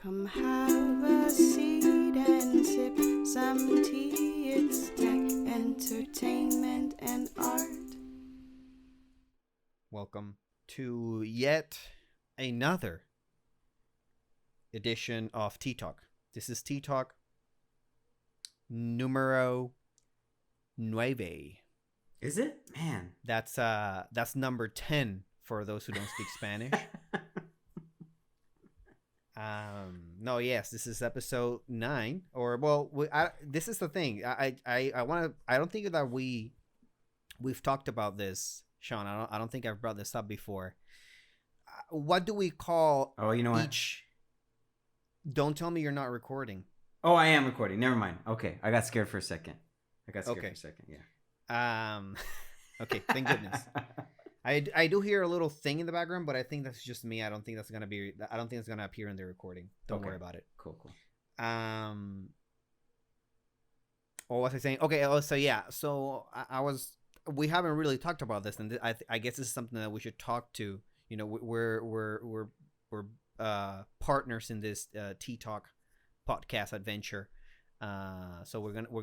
Come have a seat and sip some tea. It's tech, entertainment, and art. Welcome to yet another edition of Tea Talk. This is Tea Talk numero 9. Is it? Man. That's number 10 for those who don't speak Spanish. No, yes, this is episode 9. Or well, this is the thing. I don't think that we've talked about this, Sean. I don't think I've brought this up before. What do we call? Oh, you know each? What? Don't tell me you're not recording. Oh, I am recording. Never mind. Okay, I got scared for a second. Yeah. Okay. Thank goodness. I do hear a little thing in the background, but I think that's just me. I don't think it's gonna appear in the recording. Don't worry about it. Cool. What was I saying? Okay. So yeah. So we haven't really talked about this, and I guess this is something that we should talk to. You know, we're partners in this Tea Talk podcast adventure. So we're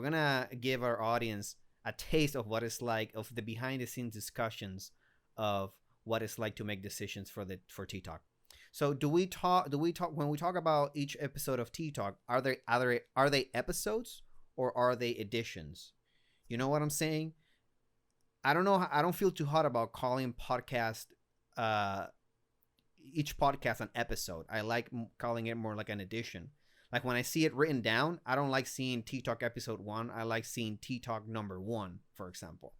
gonna give our audience a taste of what it's like, of the behind the scenes discussions of what it's like to make decisions for Tea Talk. So do we talk when we talk about each episode of Tea Talk, are they episodes or are they editions? You know what I'm saying? I don't know. I don't feel too hot about calling each podcast an episode. I like calling it more like an edition. Like when I see it written down, I don't like seeing Tea Talk episode 1. I like seeing Tea Talk number 1, for example.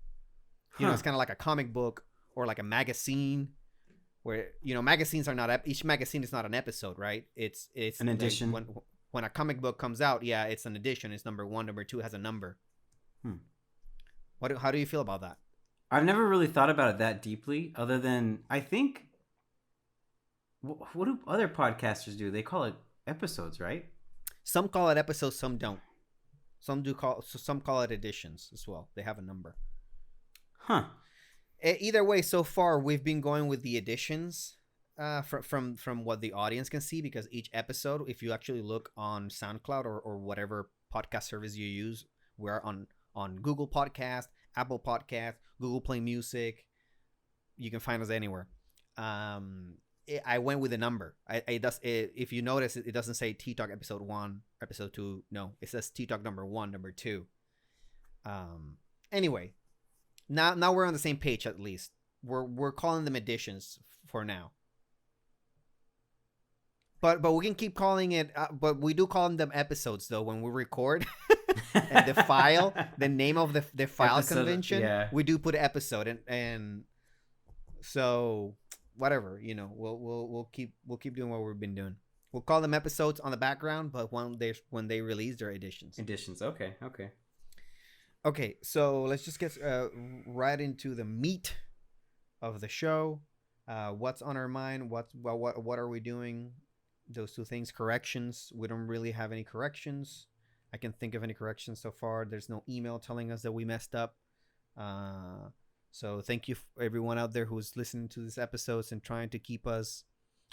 You know, it's kind of like a comic book or like a magazine, where, you know, magazines are not each magazine is not an episode, right? It's an edition. Like when a comic book comes out, yeah, it's an edition. It's number 1, number 2 has a number. How do you feel about that? I've never really thought about it that deeply, other than I think. What do other podcasters do? They call it episodes, right? Some call it episodes, some don't. Some call it editions as well. They have a number. Huh. Either way, so far we've been going with the editions from what the audience can see, because each episode, if you actually look on SoundCloud or whatever podcast service you use, we're on Google Podcast, Apple Podcast, Google Play Music. You can find us anywhere. I went with a number. If you notice, it doesn't say Tea Talk episode 1, episode 2. No, it says Tea Talk number 1, number 2. Anyway, now we're on the same page. At least we're calling them editions for now. But we can keep calling it. But we do call them episodes though when we record. And the name of the file episode, convention. Yeah. We do put episode and so. Whatever, you know, we'll keep doing what we've been doing. We'll call them episodes on the background, but when they release, they're editions. Okay. So let's just get right into the meat of the show. What's on our mind? What are we doing? Those two things. Corrections. We don't really have any corrections. I can think of any corrections so far. There's no email telling us that we messed up. So thank you everyone out there who's listening to these episodes and trying to keep us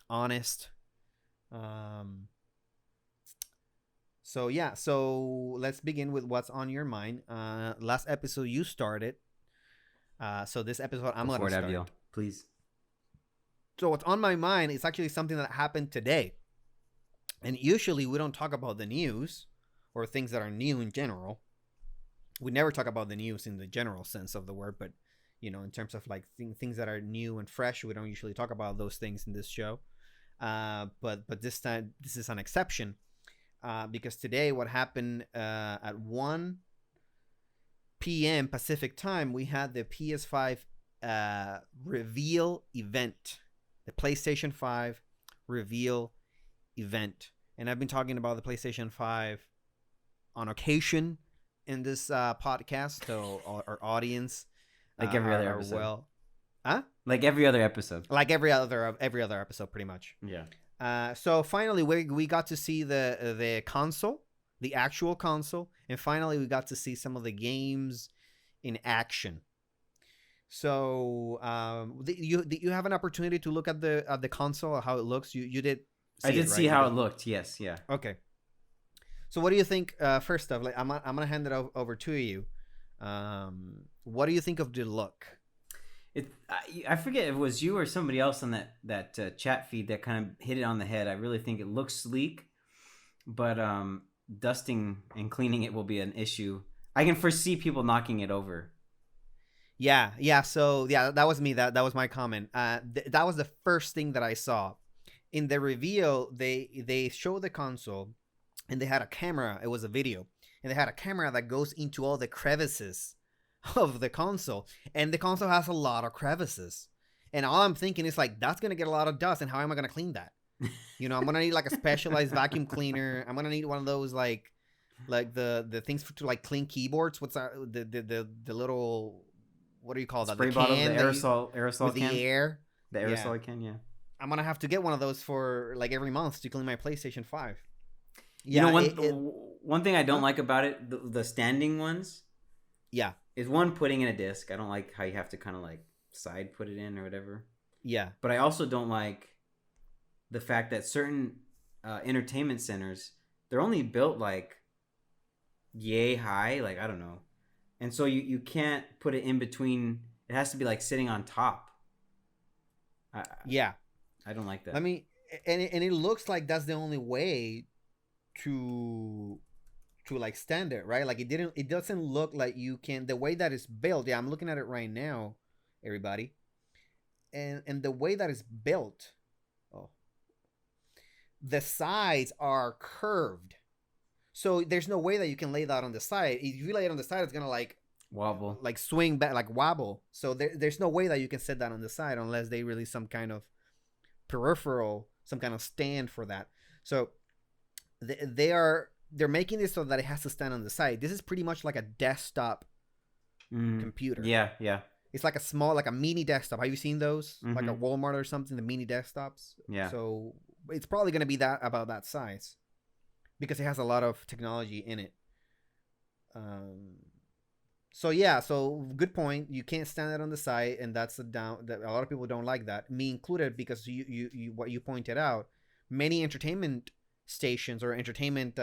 honest. So let's begin with what's on your mind. Last episode you started. So this episode I'm going to start. Please. So what's on my mind is actually something that happened today. And usually we don't talk about the news or things that are new in general. We never talk about the news in the general sense of the word, but you know, in terms of like things that are new and fresh, we don't usually talk about those things in this show. But this time, this is an exception, because today what happened at 1 p.m. Pacific time, we had the PS5 reveal event, the PlayStation 5 reveal event. And I've been talking about the PlayStation 5 on occasion in this podcast, so our audience... Like every other episode. Like every other episode. Like every other episode, pretty much. Yeah. So finally, we got to see the console, the actual console, and finally we got to see some of the games in action. So you have an opportunity to look at the console, how it looks. You did I did it, see right? how Because- it looked. Yes, yeah. Okay. So what do you think? First off, like I'm gonna hand it over to you. What do you think of the look? I forget if it was you or somebody else on that chat feed that kind of hit it on the head. I really think it looks sleek, but dusting and cleaning it will be an issue. I can foresee people knocking it over. Yeah. So yeah, that was me. That was my comment. That was the first thing that I saw in the reveal. They showed the console, and they had a camera. It was a video, and they had a camera that goes into all the crevices of the console, and the console has a lot of crevices. And all I'm thinking is like, that's gonna get a lot of dust, and how am I gonna clean that? You know, I'm gonna need like a specialized vacuum cleaner. I'm gonna need one of those like the things to like clean keyboards. What's that? The little, what do you call that? Spray The bottle, the can that aerosol with can. the air. The aerosol can, yeah. I'm gonna have to get one of those for like every month to clean my PlayStation 5. You know, Yeah, one thing I don't like about it, the standing ones, yeah, is one, putting in a disc. I don't like how you have to kind of like side put it in or whatever. yeah, But I also don't like the fact that certain entertainment centers, they're only built like yay high, like I don't know. And so you can't put it in between. It has to be like sitting on top. yeah. I don't like that. I mean, and it looks like that's the only way to like stand it, right? Like it doesn't look like you can, the way that it's built. Yeah, I'm looking at it right now, everybody. And the way that it's built, oh, the sides are curved. So there's no way that you can lay that on the side. If you lay it on the side, it's gonna like wobble, like swing back, like wobble. So there's no way that you can set that on the side unless they release some kind of peripheral, some kind of stand for that. So they're making this so that it has to stand on the side. This is pretty much like a desktop computer. Yeah. It's like a small, like a mini desktop. Have you seen those? Mm-hmm. Like a Walmart or something, the mini desktops? Yeah. So it's probably going to be about that size because it has a lot of technology in it. So yeah, so good point. You can't stand it on the side, and that's a lot of people don't like that, me included, because you what you pointed out, many entertainment stations or entertainment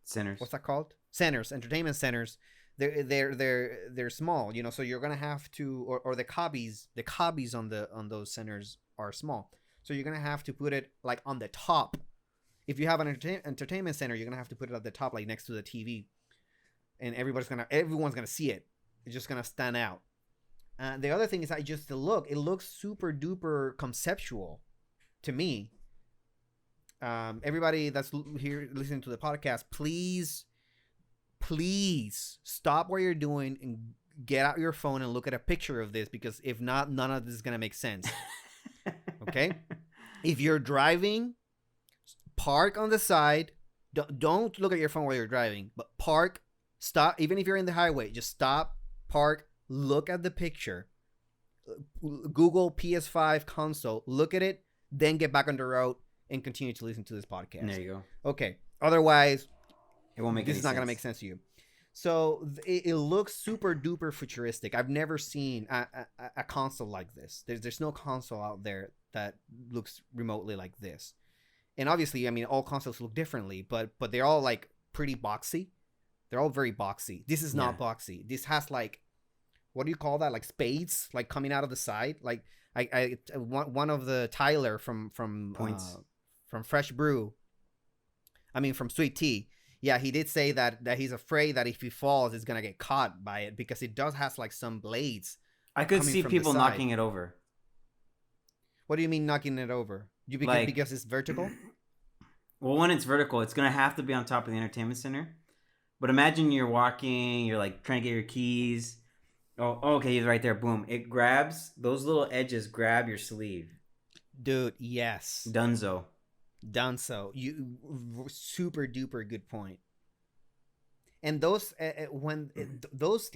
centers. What's that called? Centers, entertainment centers. They're small, you know. So you're gonna have to, or the copies on those centers are small. So you're gonna have to put it like on the top. If you have an entertainment center, you're gonna have to put it at the top, like next to the TV, and everyone's gonna see it. It's just gonna stand out. The other thing is that just the look. It looks super duper conceptual to me. Everybody that's here listening to the podcast, please stop what you're doing and get out your phone and look at a picture of this, because if not, none of this is gonna make sense. Okay? If you're driving, park on the side. Don't look at your phone while you're driving, but park, stop. Even if you're in the highway, just stop, park, look at the picture. Google PS5 console, look at it, then get back on the road and continue to listen to this podcast. There you go. Okay. Otherwise, it won't make this is not going to make sense to you. So it looks super duper futuristic. I've never seen a console like this. There's no console out there that looks remotely like this. And obviously, I mean, all consoles look differently, but they're all like pretty boxy. They're all very boxy. This is not boxy. This has like, what do you call that? Like spades, like coming out of the side. Like one of the Tyler from Points. From Fresh Brew. I mean, from Sweet Tea. Yeah, he did say that he's afraid that if he falls, he's gonna get caught by it, because it does has like some blades. I could see people knocking it over. What do you mean knocking it over? Because it's vertical? Well, when it's vertical, it's gonna have to be on top of the entertainment center. But imagine you're walking, you're like trying to get your keys. Oh, okay, he's right there. Boom! It grabs those little edges. Grab your sleeve, dude. Yes, Dunzo. Done so. You super duper good point. And those those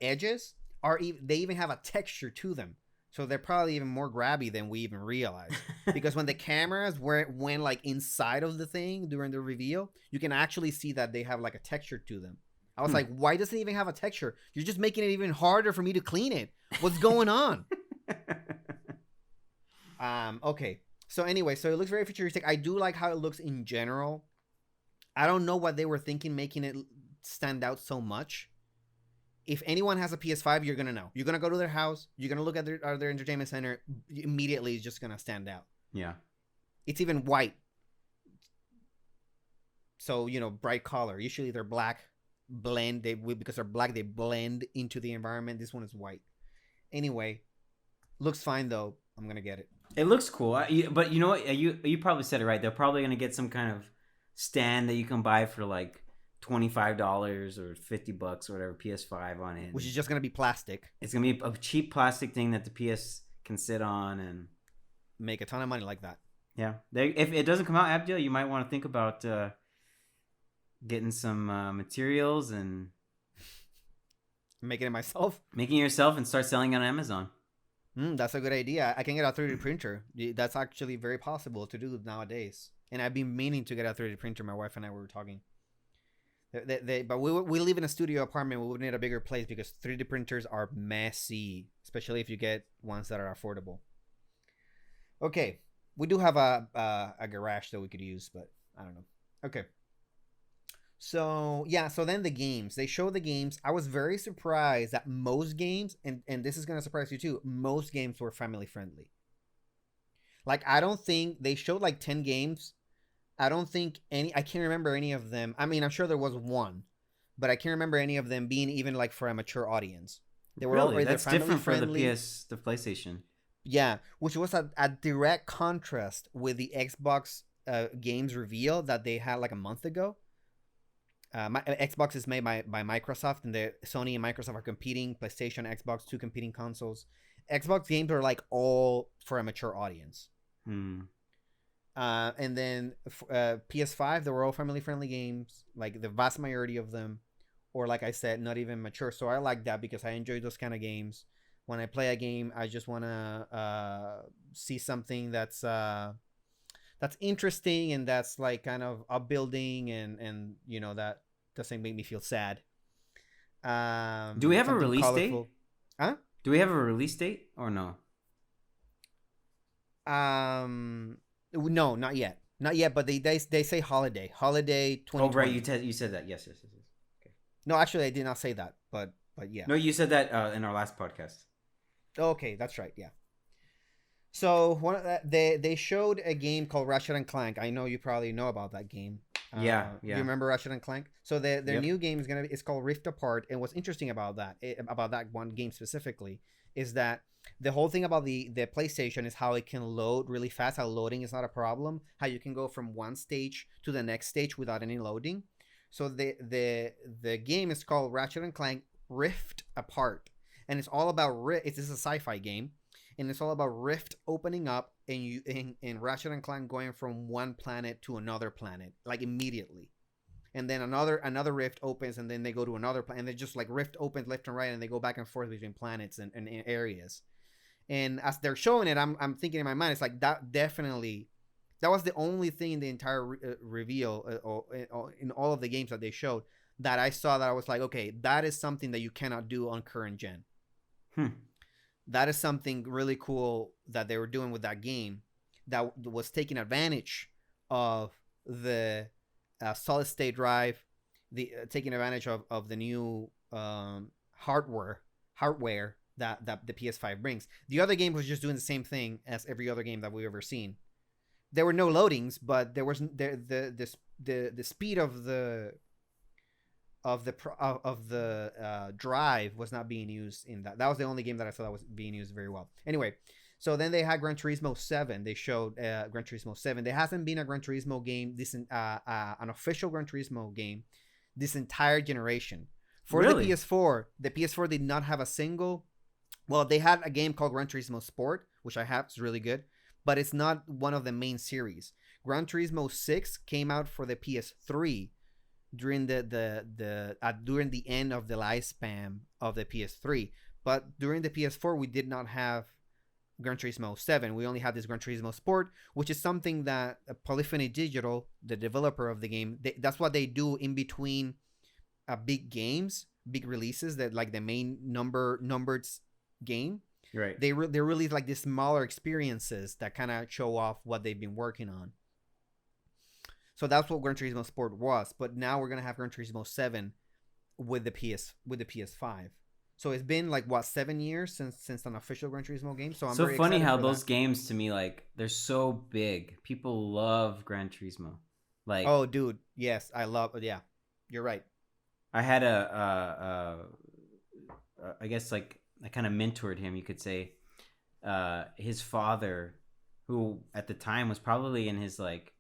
edges are they even have a texture to them, so they're probably even more grabby than we even realize. Because when the cameras went like inside of the thing during the reveal, you can actually see that they have like a texture to them. I was like, why does it even have a texture? You're just making it even harder for me to clean it. What's going on? Okay. So anyway, so it looks very futuristic. I do like how it looks in general. I don't know what they were thinking making it stand out so much. If anyone has a PS5, you're gonna know. You're gonna go to their house. You're gonna look at their entertainment center. Immediately, it's just gonna stand out. Yeah. It's even white. So bright color. Usually they're black. Because they're black. They blend into the environment. This one is white. Anyway, looks fine though. I'm gonna get it. It looks cool, but you know what? You probably said it right. They're probably gonna get some kind of stand that you can buy for like $25 or $50 or whatever, PS5 on it, which is just gonna be plastic. It's gonna be a cheap plastic thing that the PS can sit on and make a ton of money like that. Yeah, if it doesn't come out, Abdul, you might want to think about getting some materials and making it myself, making it yourself, and start selling it on Amazon. That's a good idea. I can get a 3D printer. That's actually very possible to do nowadays. And I've been meaning to get a 3D printer. My wife and I were talking. But we live in a studio apartment. We would need a bigger place because 3D printers are messy, especially if you get ones that are affordable. Okay, we do have a garage that we could use, but I don't know. Okay. So yeah, so then the games. They show the games. I was very surprised that most games, and this is gonna surprise you too, most games were family friendly. Like I don't think they showed like 10 games. I don't think I can't remember any of them. I mean, I'm sure there was one, but I can't remember any of them being even like for a mature audience. They were really? That's different for the PlayStation. Yeah, which was a direct contrast with the Xbox games reveal that they had like a month ago. Xbox is made by Microsoft, and Sony and Microsoft are competing. PlayStation, Xbox, two competing consoles. Xbox games are like all for a mature audience. And then PS5, they were all family-friendly games, like the vast majority of them, or like I said, not even mature. So I like that because I enjoy those kind of games. When I play a game, I just want to see something that's interesting and that's like kind of upbuilding and that doesn't make me feel sad. Do we have a release colorful. Date? Huh? Do we have a release date or no? No, not yet. Not yet, but they say holiday 2020. Oh, right, you said that. Yes. Okay. No, actually I did not say that, but yeah. No, you said that in our last podcast. Okay, that's right. Yeah. So they showed a game called Ratchet and Clank. I know you probably know about that game. Yeah. You remember Ratchet and Clank? So their new game is called Rift Apart. And what's interesting about that one game specifically is that the whole thing about the PlayStation is how it can load really fast. How loading is not a problem. How you can go from one stage to the next stage without any loading. So the game is called Ratchet and Clank Rift Apart, and it's all about It's a sci-fi game. And it's all about Rift opening up and Ratchet and Clank going from one planet to another planet, like immediately. And then another Rift opens, and then they go to another planet. And they just like Rift opens left and right, and they go back and forth between planets and areas. And as they're showing it, I'm thinking in my mind, it's like that was the only thing in the entire reveal in all of the games that they showed that I saw that I was like, okay, that is something that you cannot do on current gen. That is something really cool that they were doing with that game that was taking advantage of the solid state drive, taking advantage of the new hardware that the PS5 brings. The other game was just doing the same thing as every other game that we've ever seen. There were no loadings, but there was the speed of the drive was not being used in that. That was the only game that I saw that was being used very well. Anyway, so then they had Gran Turismo 7. They showed Gran Turismo 7. There hasn't been a Gran Turismo game, an official Gran Turismo game, this entire generation. For the PS4 did not have a single. Well, they had a game called Gran Turismo Sport, which I have. It's really good, but it's not one of the main series. Gran Turismo 6 came out for the PS3 during during the end of the lifespan of the PS3, but during the PS4 we did not have Gran Turismo 7. We only had this Gran Turismo Sport, which is something that Polyphony Digital, the developer of the game, that's what they do in between big games, big releases, that like the main numbered game. Right. They release like these smaller experiences that kind of show off what they've been working on. So that's what Gran Turismo Sport was. But now we're gonna have Gran Turismo 7 with the PS5. So it's been like what 7 years since an official Gran Turismo game. So I'm So very funny excited how for those that. games to me, like, they're so big. People love Gran Turismo. Like, Oh, dude, yes, I love. Yeah, you're right. I had I guess, like, I kind of mentored him, you could say. His father, who at the time was probably in his like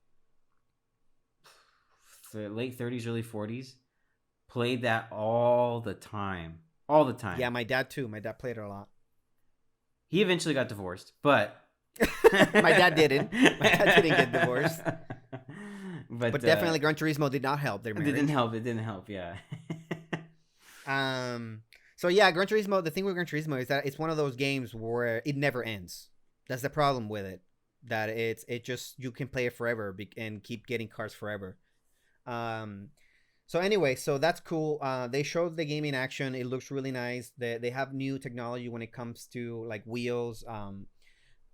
late 30s, early 40s, played that all the time. All the time. Yeah, my dad too. My dad played it a lot. He eventually got divorced, but My dad didn't. My dad didn't get divorced. But Definitely Gran Turismo did not help their it marriage. didn't help, yeah. So yeah, Gran Turismo, the thing with Gran Turismo is that it's one of those games where it never ends. That's the problem with it. That it just, you can play it forever and keep getting cars forever. So anyway, so that's cool. They showed the game in action. It looks really nice. They have new technology when it comes to like wheels.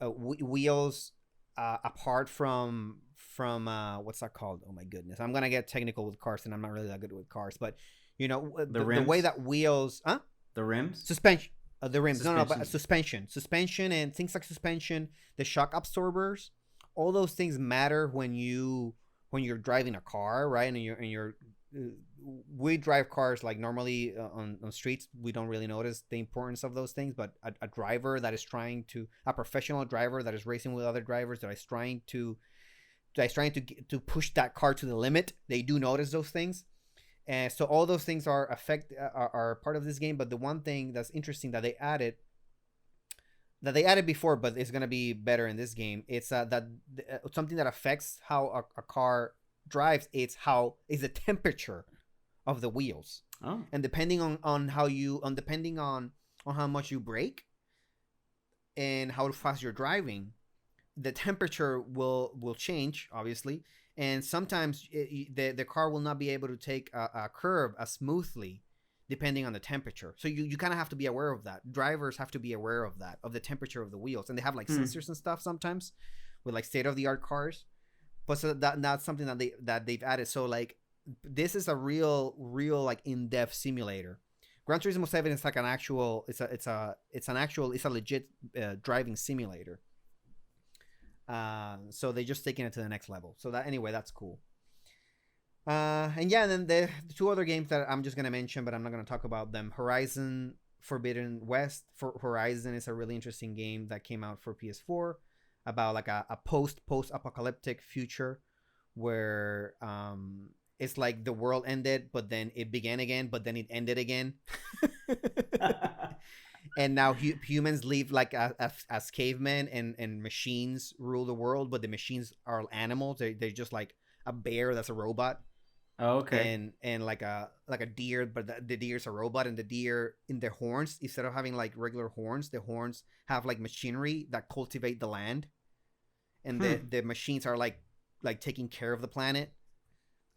Wheels apart from what's that called? Oh my goodness, I'm gonna get technical with cars, and I'm not really that good with cars. But you know, the way that wheels, The rims, suspension, the rims, suspension. no, but suspension, and things like suspension, the shock absorbers, all those things matter when you're driving a car, right? And you're we drive cars like normally on streets. We don't really notice the importance of those things, but a driver that is a professional driver that is racing with other drivers, that is trying to push that car to the limit, they do notice those things. And so all those things are part of this game. But the one thing that's interesting that they added before, but it's gonna be better in this game, it's something that affects how a car drives. It's the temperature of the wheels. Oh, And depending on how much you brake and how fast you're driving, the temperature will change, obviously. And sometimes the car will not be able to take a curve as smoothly depending on the temperature. So you kind of have to be aware of that. Drivers have to be aware of that, of the temperature of the wheels. And they have like sensors and stuff sometimes with like state-of-the-art cars. But so that's something that they've added. So like this is a real like in-depth simulator. Gran Turismo 7 is like an actual it's a legit driving simulator. So they're just taking it to the next level. So that's cool. And yeah, then the two other games that I'm just gonna mention, but I'm not gonna talk about them. Horizon Forbidden West. Horizon is a really interesting game that came out for PS4 about like a post-apocalyptic future where it's like the world ended, but then it began again, but then it ended again. And now humans live like as cavemen, and machines rule the world, but the machines are animals. They're just like a bear that's a robot. oh, okay. And like a deer, but the deer's a robot, and the deer, in their horns, instead of having like regular horns, the horns have like machinery that cultivate the land, and the machines are like taking care of the planet.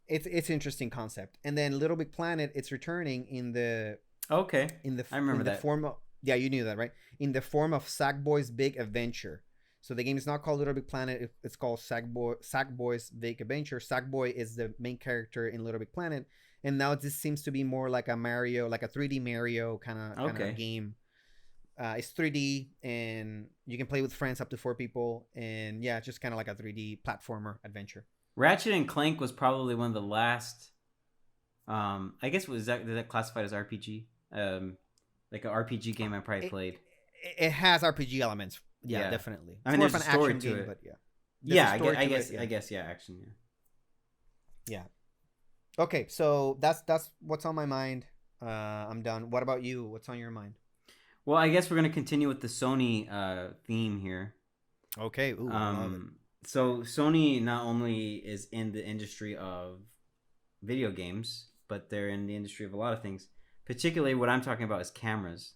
It's an interesting concept. And then Little Big Planet, it's returning in the Okay. I remember that. form of, yeah, you knew that, right? In the form of Sackboy's Big Adventure. So the game is not called Little Big Planet. It's called Sackboy's Big Adventure. Sackboy is the main character in Little Big Planet, and now this seems to be more like a Mario, like a 3D Mario kind of game. It's 3D, and you can play with friends up to 4 people, and yeah, it's just kind of like a 3D platformer adventure. Ratchet and Clank was probably one of the last. I guess was that classified as RPG? Like an RPG game I probably played. It has RPG elements. Yeah, Yeah. definitely. I mean, It's there's more of a an story action to game, it. but yeah. Yeah, There's a story I to guess. it, yeah. I guess. Yeah, action. Yeah. Yeah. Okay, so that's what's on my mind. I'm done. What about you? What's on your mind? Well, I guess we're gonna continue with the Sony theme here. Okay. Ooh, I love it. So Sony not only is in the industry of video games, but they're in the industry of a lot of things. Particularly, what I'm talking about is cameras.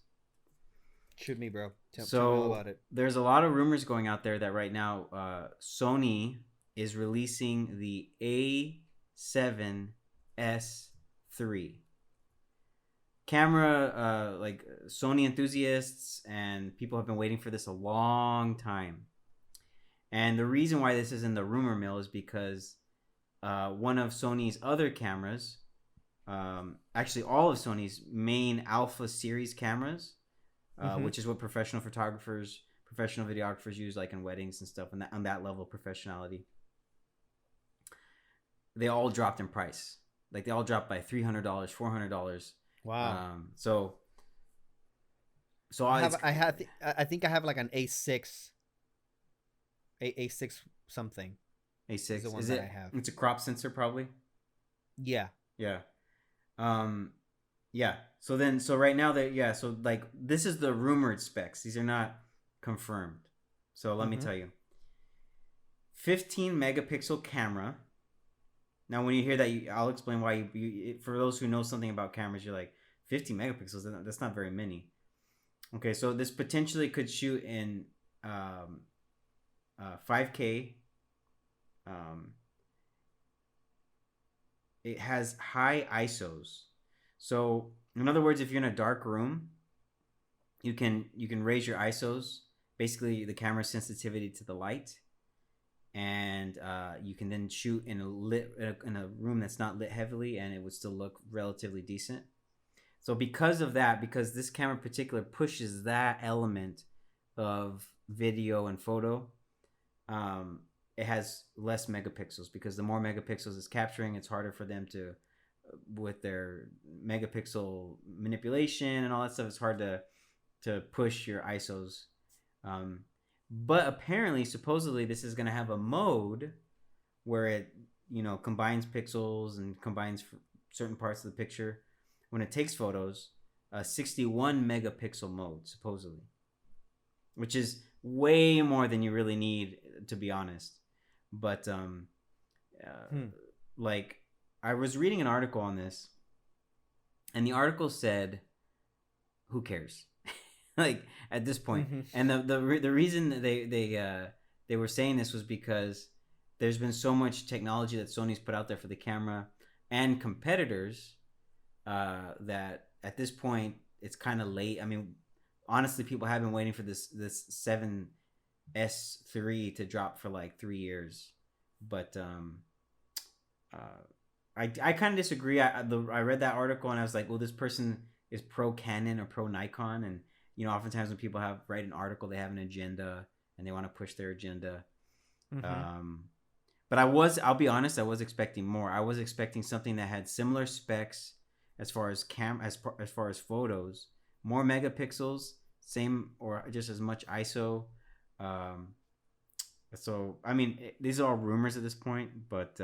Shoot me, bro. Tell me all about it. There's a lot of rumors going out there that right now Sony is releasing the A7S III camera, like Sony enthusiasts and people have been waiting for this a long time. And the reason why this is in the rumor mill is because one of Sony's other cameras, actually all of Sony's main Alpha series cameras, which is what professional photographers, professional videographers use, like in weddings and stuff, and on that level of professionality, they all dropped in price. Like they all dropped by $300, $400. Wow. So I think I have like an A6 something. A6 is the one is that it? I have. It's a crop sensor, probably. Yeah. Yeah. Yeah. So right now so like this is the rumored specs. These are not confirmed. So let me tell you. 15 megapixel camera. Now, when you hear that, I'll explain why. For those who know something about cameras, you're like, 50 megapixels? That's not very many. Okay, so this potentially could shoot in 5K. It has high ISOs. So, in other words, if you're in a dark room, you can raise your ISOs, basically the camera sensitivity to the light. And you can then shoot in a room that's not lit heavily, and it would still look relatively decent. So because of that, because this camera in particular pushes that element of video and photo, it has less megapixels, because the more megapixels it's capturing, it's harder for them to, with their megapixel manipulation and all that stuff, it's hard to push your ISOs. But apparently, supposedly, this is going to have a mode where it, combines pixels and combines certain parts of the picture when it takes photos. A 61 megapixel mode, supposedly, which is way more than you really need, to be honest. But like, I was reading an article on this, and the article said, "Who cares?" Like at this point. And the reason that they were saying this was because there's been so much technology that Sony's put out there for the camera and competitors that at this point it's kind of late. I mean, honestly, people have been waiting for this 7S 3 to drop for like 3 years. But I kind of disagree. I read that article and I was like, well, this person is pro Canon or pro Nikon, and oftentimes when people write an article, they have an agenda and they want to push their agenda. But I'll be honest, I was expecting more. I was expecting something that had similar specs as far as as far as photos, more megapixels, same or just as much ISO. So I mean, these are all rumors at this point, but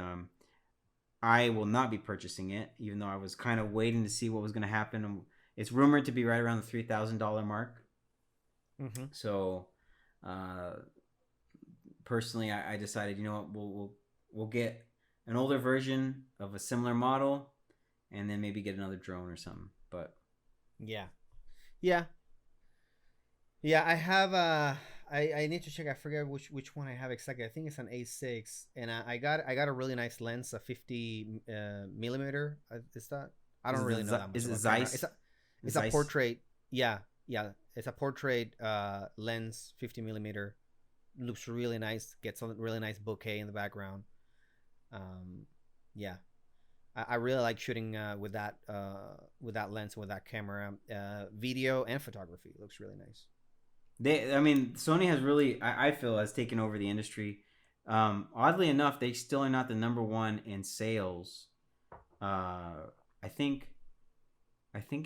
I will not be purchasing it, even though I was kind of waiting to see what was going to happen. It's rumored to be right around the $3,000 mark. So, personally, I decided, we'll get an older version of a similar model, and then maybe get another drone or something. But yeah. I have I need to check. I forget which one I have exactly. I think it's an A6, and I got a really nice lens, a 50 millimeter. Is that? I don't really know that much. Is it about Zeiss? It's a portrait. Yeah. It's a portrait lens, 50 millimeter. Looks really nice. Gets a really nice bokeh in the background. Yeah, I really like shooting with that lens, with that camera. Video and photography. It looks really nice. Sony has really, I feel, has taken over the industry. Oddly enough, they still are not the number one in sales. I think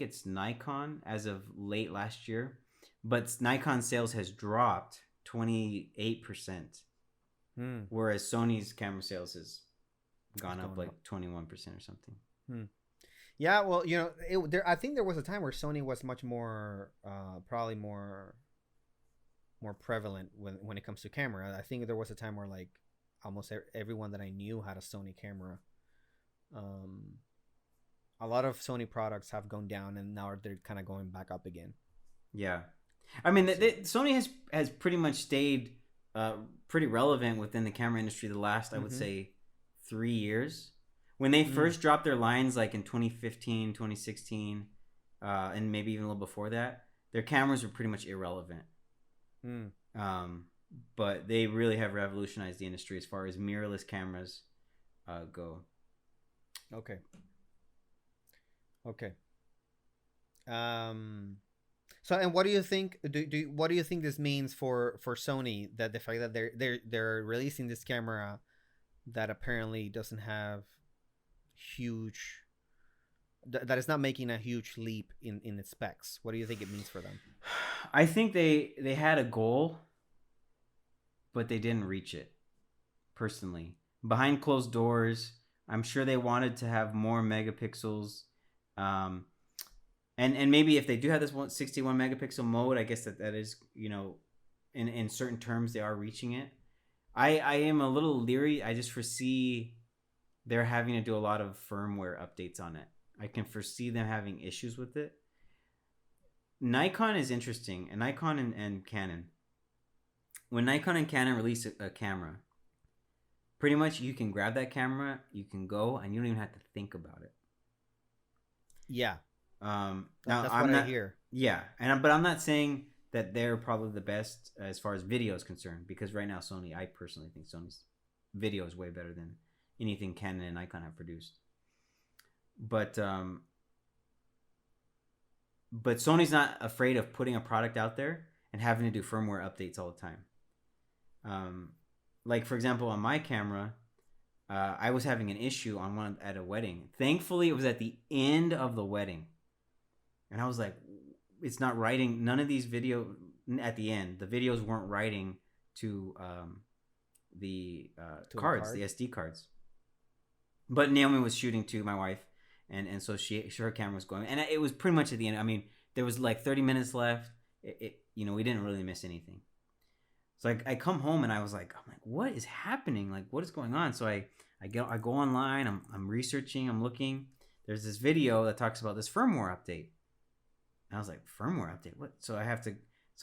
it's Nikon as of late last year, but Nikon sales has dropped 28%, whereas Sony's camera sales has gone up like 21% or something. Yeah, well, I think there was a time where Sony was much more, probably more prevalent when it comes to camera. I think there was a time where like almost everyone that I knew had a Sony camera. A lot of Sony products have gone down, and now they're kind of going back up again. Yeah, I mean, Sony has pretty much stayed pretty relevant within the camera industry the last, I would say, 3 years. When they first dropped their lines, like in 2015, 2016, and maybe even a little before that, their cameras were pretty much irrelevant. Mm. But they really have revolutionized the industry as far as mirrorless cameras go. Okay. Okay. So, and what do you think? What do you think this means for Sony? That the fact that they're releasing this camera that apparently doesn't have huge, that is not making a huge leap in its specs. What do you think it means for them? I think they had a goal, but they didn't reach it. Personally, behind closed doors, I'm sure they wanted to have more megapixels. And maybe if they do have this 61 megapixel mode, I guess that is, in certain terms they are reaching it. I am a little leery. I just foresee they're having to do a lot of firmware updates on it. I can foresee them having issues with it. Nikon is interesting, and Nikon and Canon. When Nikon and Canon release a camera, pretty much you can grab that camera, you can go, and you don't even have to think about it. Yeah. Now That's I'm what not, I hear. Yeah, but I'm not saying that they're probably the best as far as video is concerned, because right now Sony, I personally think Sony's video is way better than anything Canon and Nikon have produced. But Sony's not afraid of putting a product out there and having to do firmware updates all the time. Like for example, on my camera, I was having an issue on one at a wedding. Thankfully, it was at the end of the wedding. And I was like, it's not writing. None of these at the end, the videos weren't writing to the cards, the SD cards. But Naomi was shooting too, my wife, and so her camera was going, and it was pretty much at the end. I mean, there was like 30 minutes left. We didn't really miss anything. So I come home and I'm like, what is happening? Like, what is going on? So I go online. I'm researching. I'm looking. There's this video that talks about this firmware update. And I was like, firmware update? What? So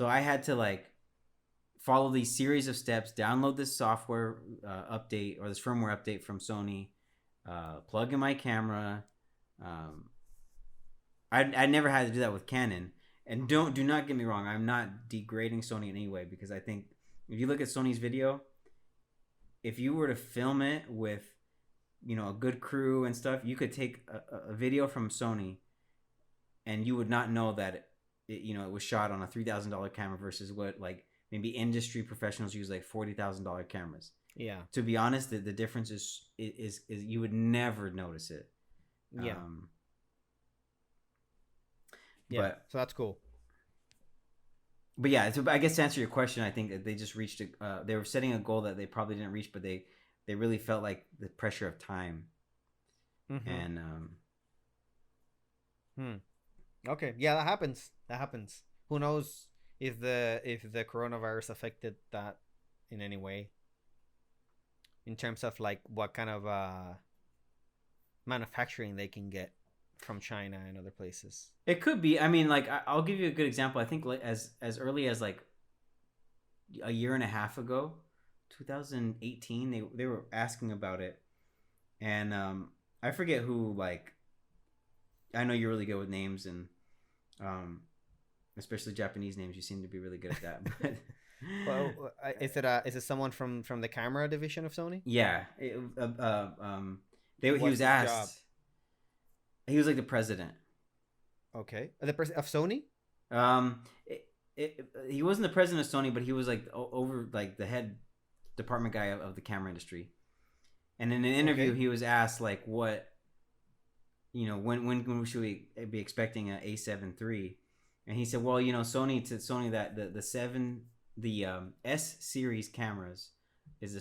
I had to like follow these series of steps, download this software update or this firmware update from Sony, plug in my camera. I never had to do that with Canon. And do not get me wrong, I'm not degrading Sony in any way, because I think if you look at Sony's video, if you were to film it with, a good crew and stuff, you could take a video from Sony and you would not know that it was shot on a $3,000 camera versus what like maybe industry professionals use like $40,000 cameras. Yeah. To be honest, the difference is you would never notice it. Yeah. Yeah. So that's cool. But yeah, I guess to answer your question, I think that they just reached they were setting a goal that they probably didn't reach, but they really felt like the pressure of time. Mm-hmm. And okay, yeah, that happens. Who knows if the coronavirus affected that in any way, in terms of like what kind of manufacturing they can get from China and other places. It could be. I mean, like I'll give you a good example. I think as early as like a year and a half ago, 2018, they were asking about it, and I forget who. Like, I know you're really good with names, and especially Japanese names. You seem to be really good at that. But well, is it someone from the camera division of Sony? Yeah. He was asked. Job? He was like the president. Okay, the president of Sony. He wasn't the president of Sony, but he was like over like the head department guy of the camera industry. And in an interview, he was asked like, "What, when should we be expecting an A7 III?" And he said, "Well, Sony that the S series cameras is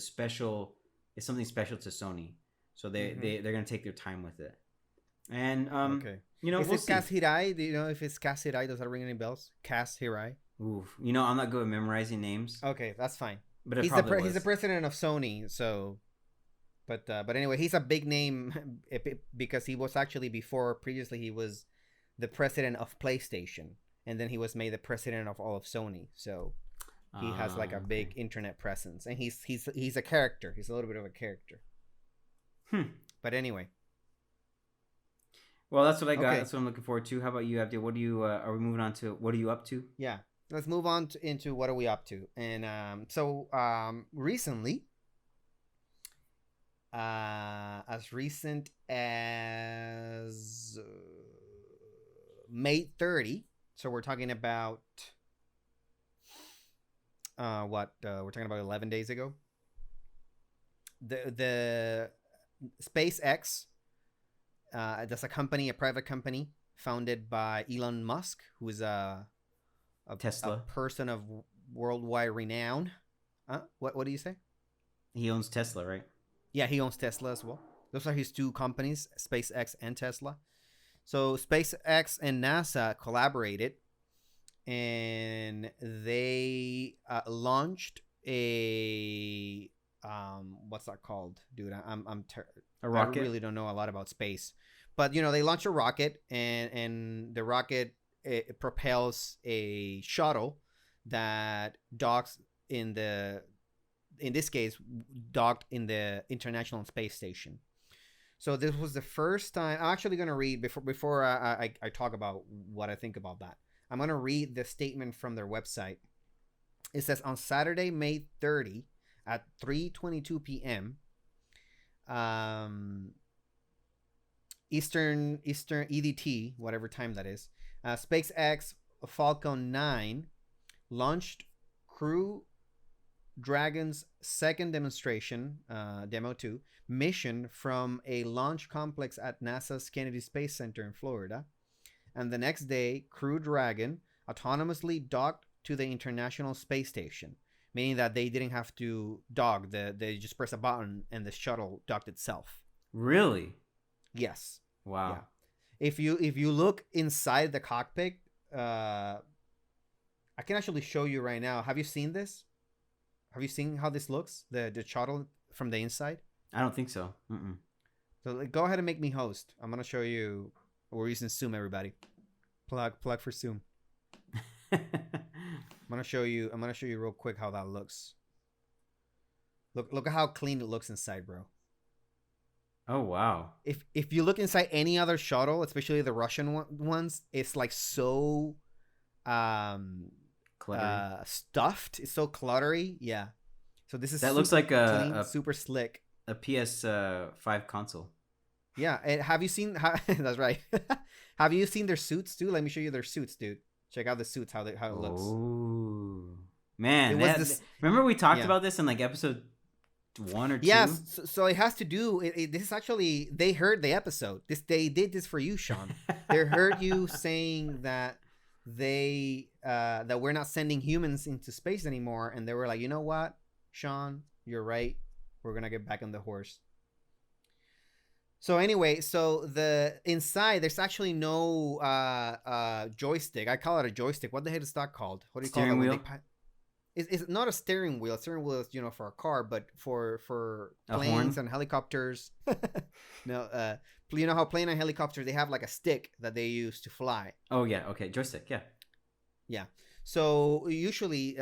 something special to Sony, so they're gonna take their time with it." And is it Kaz Hirai? Do you know if it's Kaz Hirai? Does that ring any bells? Kaz Hirai. Oof. I'm not good at memorizing names. Okay, that's fine. But he's the president of Sony, so. But anyway, he's a big name because he was actually previously he was the president of PlayStation, and then he was made the president of all of Sony. So he has like a big internet presence, and he's a character. He's a little bit of a character. But anyway. Well, that's what I got. Okay. That's what I'm looking forward to. How about you, Abdi? What do you? Are we moving on to? What are you up to? Yeah. Let's move on into what are we up to. And recently, as recent as May 30, so we're talking about we're talking about 11 days ago. The SpaceX, that's a company, a private company founded by Elon Musk, who is a Tesla. person of worldwide renown. What do you say? He owns Tesla, right? Yeah, he owns Tesla as well. Those are his two companies, SpaceX and Tesla. So SpaceX and NASA collaborated, and they launched a what's that called, dude? A rocket. I really don't know a lot about space, but they launched a rocket, and the rocket it propels a shuttle that docks in this case docked in the International Space Station. So this was the first time. I'm actually going to read before I talk about what I think about that. I'm going to read the statement from their website. It says, on Saturday, May 30 at 3:22 p.m. Eastern EDT, whatever time that is, SpaceX Falcon 9 launched Crew Dragon's second demonstration, Demo 2, mission from a launch complex at NASA's Kennedy Space Center in Florida. And the next day, Crew Dragon autonomously docked to the International Space Station, meaning that they didn't have to dock. They just press a button and the shuttle docked itself. Really? Yes. Wow. Yeah. If you look inside the cockpit, I can actually show you right now. Have you seen this? Have you seen how this looks? The shuttle from the inside? I don't think so. Mm-mm. So go ahead and make me host. I'm gonna show you. We're using Zoom, everybody. Plug for Zoom. I'm gonna show you real quick how that looks. Look at how clean it looks inside, bro. Oh wow. If you look inside any other shuttle, especially the Russian ones, it's like so stuffed. It's so cluttery. Yeah. So this is that looks like clean, super slick. A PS5 console. Yeah, and have you seen? That's right. Have you seen their suits, dude? Let me show you their suits, dude. Check out the suits, how it looks. Oh man, remember we talked about this in like episode 1 or 2? Yes. So it has to do. This is actually, they heard the episode. They did this for you, Sean. They heard you saying that that we're not sending humans into space anymore, and they were like, you know what, Sean, you're right. We're gonna get back on the horse. So anyway, so the inside there's actually no joystick. I call it a joystick. What the heck is that called? What do you call it? Steering wheel. It's not a steering wheel. A steering wheel is for a car, but for planes and helicopters. No, you know how plane and helicopters, they have like a stick that they use to fly. Oh yeah, okay, joystick, yeah. Yeah. So usually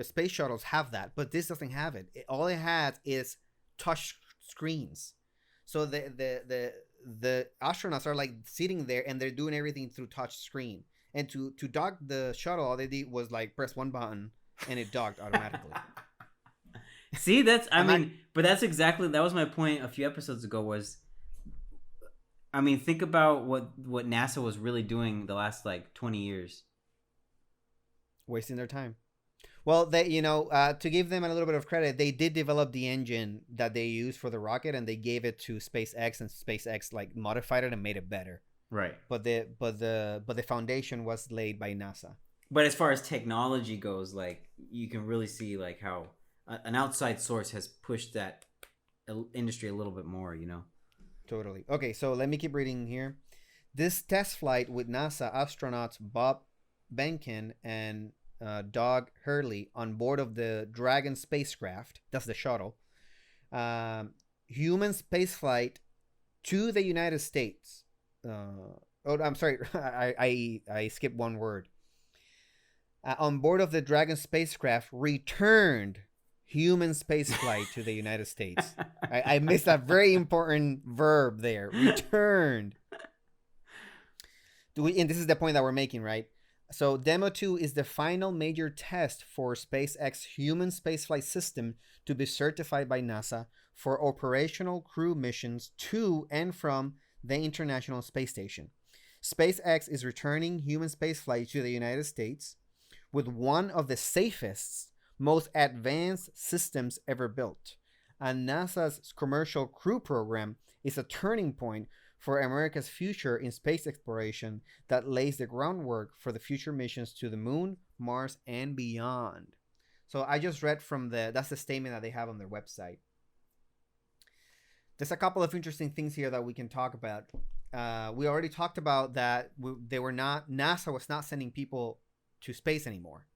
space shuttles have that, but this doesn't have it. All it has is touch screens. So the astronauts are like sitting there and they're doing everything through touch screen. And to dock the shuttle, all they did was like press one button and it docked automatically. See, but that's exactly, that was my point a few episodes ago was, I mean, think about what NASA was really doing the last like 20 years. Wasting their time. Well, they, to give them a little bit of credit, they did develop the engine that they used for the rocket, and they gave it to SpaceX, and SpaceX like modified it and made it better. Right. But the foundation was laid by NASA. But as far as technology goes, like you can really see like how an outside source has pushed that industry a little bit more, Totally. Okay, so let me keep reading here. This test flight with NASA astronauts Bob Behnken and Doug Hurley on board of the Dragon spacecraft, that's the shuttle, human spaceflight to the United States. I'm sorry, I skipped one word. On board of the Dragon spacecraft returned human spaceflight to the United States. I missed that very important verb there. Returned. And this is the point that we're making, right? So Demo 2 is the final major test for SpaceX human spaceflight system to be certified by NASA for operational crew missions to and from the International Space Station. SpaceX is returning human spaceflight to the United States with one of the safest, most advanced systems ever built. And NASA's commercial crew program is a turning point for America's future in space exploration that lays the groundwork for the future missions to the moon, Mars, and beyond. So I just read from that's the statement that they have on their website. There's a couple of interesting things here that we can talk about. We already talked about that NASA was not sending people to space anymore.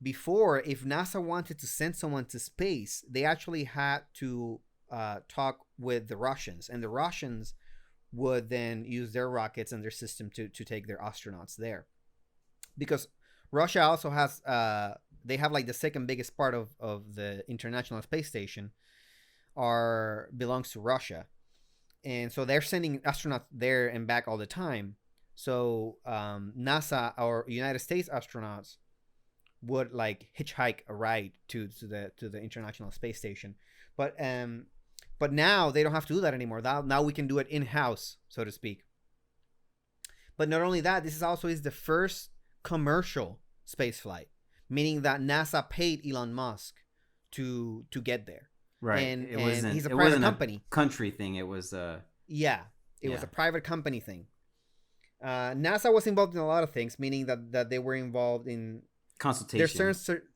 Before, if NASA wanted to send someone to space, they actually had to talk with the Russians, and the Russians would then use their rockets and their system to take their astronauts there. Because Russia also has, they have like the second biggest part of the International Space Station belongs to Russia. And so they're sending astronauts there and back all the time. So NASA or United States astronauts would like hitchhike a ride to the International Space Station. But now they don't have to do that anymore. Now we can do it in-house, so to speak. But not only that, this is the first commercial space flight, meaning that NASA paid Elon Musk to get there. Right. And he's a it private wasn't company. A country thing. It was it was a private company thing. NASA was involved in a lot of things, meaning that they were involved in consultation. There's certain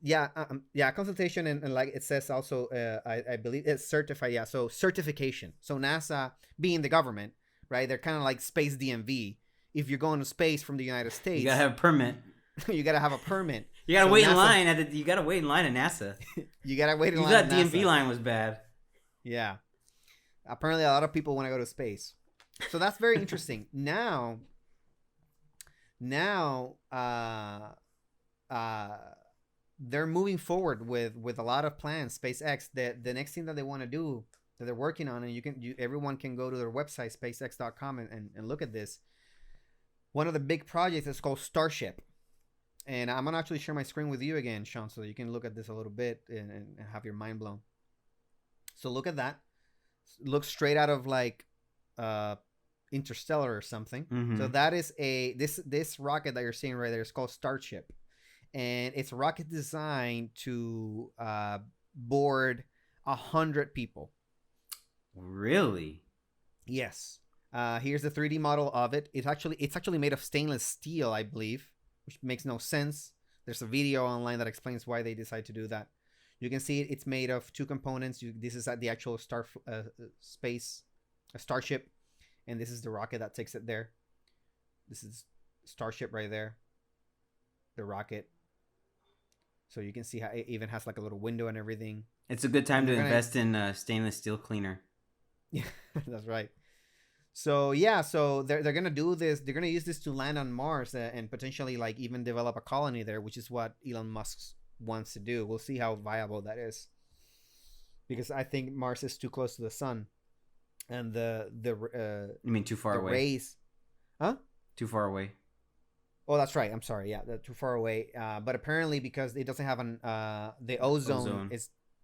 consultation and like it says also I believe it's certified. Yeah, so certification. So NASA being the government, right? They're kind of like space DMV. If you're going to space from the United States, you gotta have a permit. You gotta have a permit. You gotta wait in line you gotta wait in line at NASA. You gotta wait in line. That DMV line was bad. Yeah. Apparently, a lot of people want to go to space, so that's very interesting. Now, they're moving forward with a lot of plans. SpaceX, the next thing that they want to do that they're working on, and everyone can go to their website spacex.com and look at this. One of the big projects is called Starship, and I'm gonna actually share my screen with you again, Sean, so you can look at this a little bit and have your mind blown. So look at that. Looks straight out of like Interstellar or something. Mm-hmm. So that is this rocket that you're seeing right there is called Starship, and it's a rocket designed to board 100 people. Really? Yes. Here's the 3D model of it. It's actually made of stainless steel, I believe, which makes no sense. There's a video online that explains why they decide to do that. You can see it's made of two components. This is the actual Starship, and this is the rocket that takes it there. This is Starship right there, the rocket. So you can see how it even has like a little window and everything. It's a good time to invest in stainless steel cleaner. Yeah, that's right. So yeah, so they're gonna do this. They're gonna use this to land on Mars and potentially like even develop a colony there, which is what Elon Musk wants to do. We'll see how viable that is, because I think Mars is too close to the sun, and you mean too far away? Rays, huh? Too far away. Oh, that's right. I'm sorry. Yeah, they're too far away. But apparently, because it doesn't have the ozone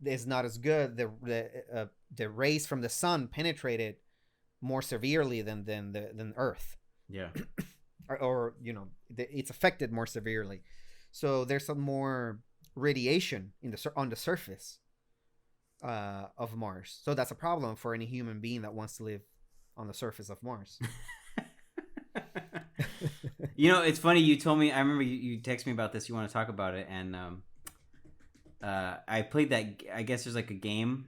is not as good. The rays from the sun penetrated more severely than Earth. Yeah. or it's affected more severely. So there's some more radiation on the surface of Mars. So that's a problem for any human being that wants to live on the surface of Mars. It's funny. You told me. I remember you texted me about this. You want to talk about it, and I played that. I guess there's like a game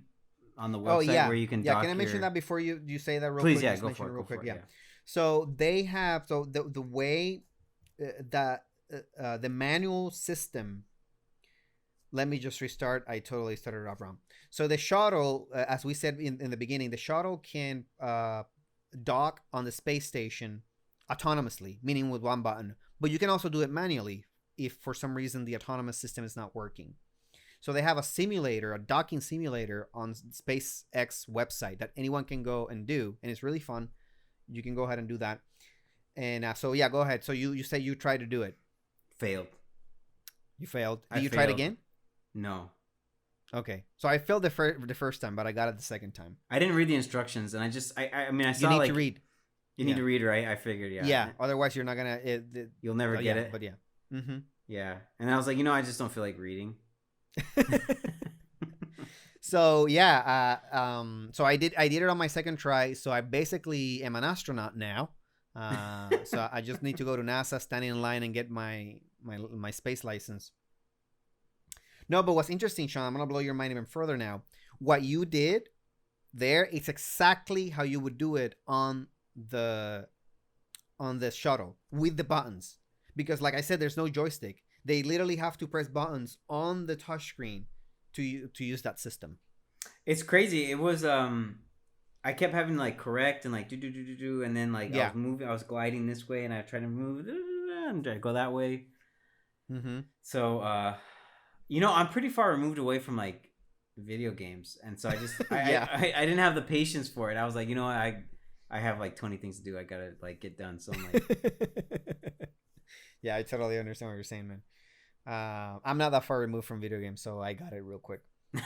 on the website where you can. Yeah, can I mention that before you say that real quick? Please, yeah, go for it. Real quick, yeah. So they have the way that the manual system. Let me just restart. I totally started off wrong. So the shuttle, as we said in the beginning, the shuttle can dock on the space station autonomously, meaning with one button. But you can also do it manually if for some reason the autonomous system is not working. So they have a docking simulator on SpaceX website that anyone can go and do, and it's really fun. You can go ahead and do that. And so yeah, go ahead. So you say you tried to do it. Failed. You failed. I Did you try it failed. again? No. Okay. So I failed the first time, but I got it the second time. I didn't read the instructions, and I mean, I saw You need like to read. you need to read, right? I figured, yeah. Yeah. Otherwise, you're not gonna. You'll never get yeah, it. But yeah. Mm-hmm. Yeah. And I was like, I just don't feel like reading. So yeah, so I did it on my second try. So I basically am an astronaut now. So I just need to go to NASA, stand in line, and get my space license. No, but what's interesting, Sean, I'm gonna blow your mind even further now. What you did there is exactly how you would do it on the shuttle with the buttons, because like I said, there's no joystick. They literally have to press buttons on the touchscreen to use that system. It's crazy. It was I kept having to, like, correct and like do, and then like Yeah. I was gliding this way, and I tried to move and try to go that way. Mm-hmm. So I'm pretty far removed away from like video games, and so I just I didn't have the patience for it. I was like, I have like 20 things to do. I gotta like get done. So I'm like, yeah, I totally understand what you're saying, man. I'm not that far removed from video games, so I got it real quick. I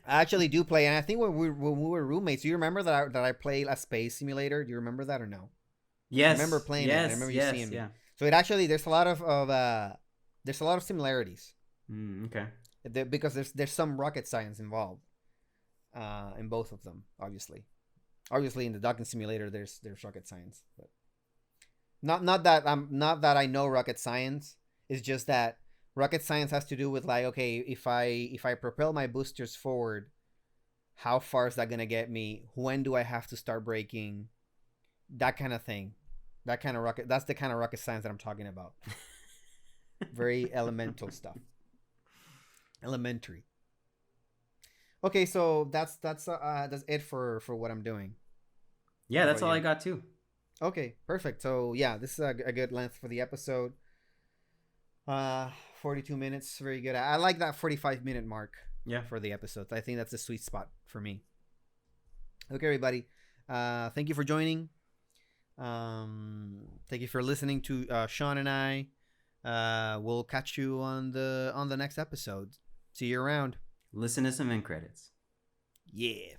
actually do play, and I think when we were roommates, do you remember that I played a space simulator? Do you remember that or no? yes, I remember playing it. I remember you seeing me. So it actually, there's a lot of similarities. Okay. Because there's some rocket science involved in both of them. Obviously in the docking simulator there's rocket science, but not that I know rocket science. It's just that rocket science has to do with like, okay, if I propel my boosters forward, how far is that gonna get me? When do I have to start braking? That kind of thing. That's the kind of rocket science that I'm talking about. Very elemental stuff. Elementary. Okay, so that's it for what I'm doing. Yeah, that's all I got too. Okay, perfect. So yeah, this is a good length for the episode. 42 minutes, very good. I like that 45-minute mark. Yeah. For the episodes, I think that's a sweet spot for me. Okay, everybody. Thank you for joining. Thank you for listening to Sean and I. We'll catch you on the next episode. See you around. Listen to some end credits. Yeah.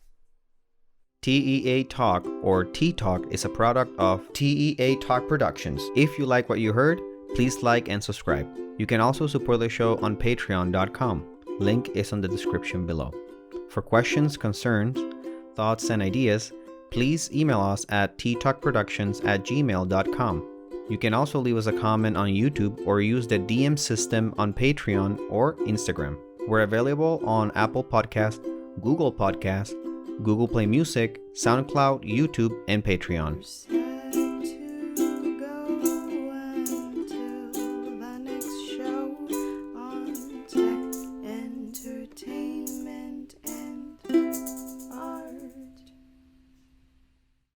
TEA Talk, or T-Talk, is a product of TEA Talk Productions. If you like what you heard, please like and subscribe. You can also support the show on patreon.com. Link is on the description below. For questions, concerns, thoughts, and ideas, please email us at ttalkproductions@gmail.com. You can also leave us a comment on YouTube or use the DM system on Patreon or Instagram. We're available on Apple Podcasts, Google Podcasts, Google Play Music, SoundCloud, YouTube, and Patreon.